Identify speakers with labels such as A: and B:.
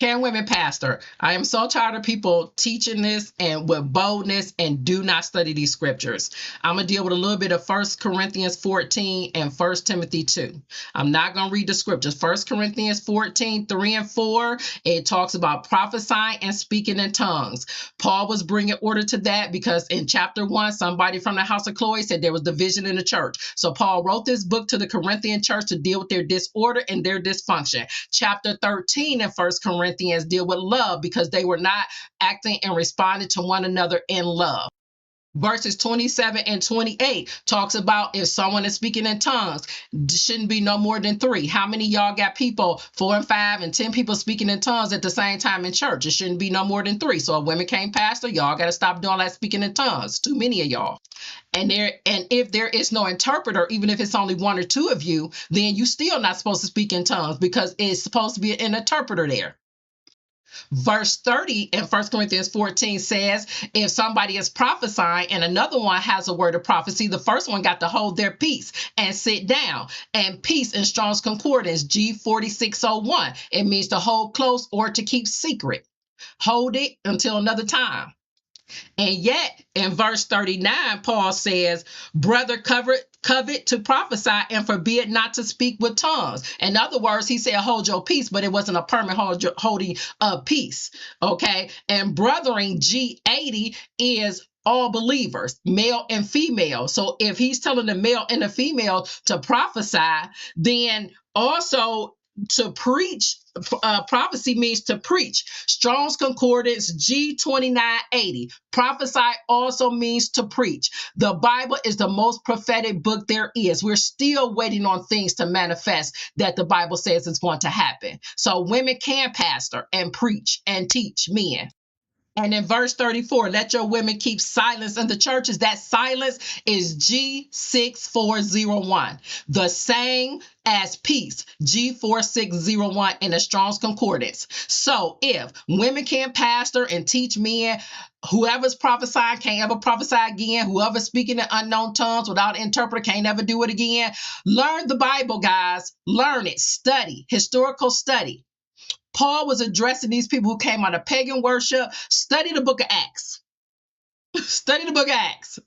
A: Can women pastor? I am so tired of people teaching this and with boldness and do not study these scriptures. I'm going to deal with a little bit of 1 Corinthians 14 and 1 Timothy 2. I'm not going to read the scriptures. 1 Corinthians 14, 3 and 4, it talks about prophesying and speaking in tongues. Paul was bringing order to that because in chapter 1, somebody from the house of Chloe said there was division in the church. So Paul wrote this book to the Corinthian church to deal with their disorder and their dysfunction. Chapter 13 in 1 Corinthians deal with love because they were not acting and responding to one another in love. Verses 27 and 28 talks about if someone is speaking in tongues, shouldn't be no more than 3. How many of y'all got people, 4 and 5 and 10 people speaking in tongues at the same time in church? It shouldn't be no more than 3. So if women can't pastor, y'all got to stop doing that speaking in tongues. Too many of y'all. And if there is no interpreter, even if it's only 1 or 2 of you, then you still not supposed to speak in tongues because it's supposed to be an interpreter there. Verse 30 in 1 Corinthians 14 says, if somebody is prophesying and another one has a word of prophecy, the first one got to hold their peace and sit down. And peace in Strong's Concordance, G4601, it means to hold close or to keep secret. Hold it until another time. And yet, in verse 39, Paul says, brother, covet to prophesy and forbid not to speak with tongues. In other words, he said, hold your peace, but it wasn't a permanent holding of peace. Okay. And brothering, G80, is all believers, male and female. So if he's telling the male and the female to prophesy, then also to preach, prophecy means to preach. Strong's Concordance G2980. Prophesy also means to preach. The Bible is the most prophetic book there is. We're still waiting on things to manifest that the Bible says is going to happen. So women can pastor and preach and teach men. And in verse 34, let your women keep silence in the churches. That silence is G6401, the same as peace, G4601 in the Strong's Concordance. So if women can't pastor and teach men, whoever's prophesying can't ever prophesy again. Whoever's speaking in unknown tongues without interpreter can't ever do it again. Learn the Bible, guys. Learn it. Study. Historical study. Paul was addressing these people who came out of pagan worship. Study the book of Acts. Study the book of Acts.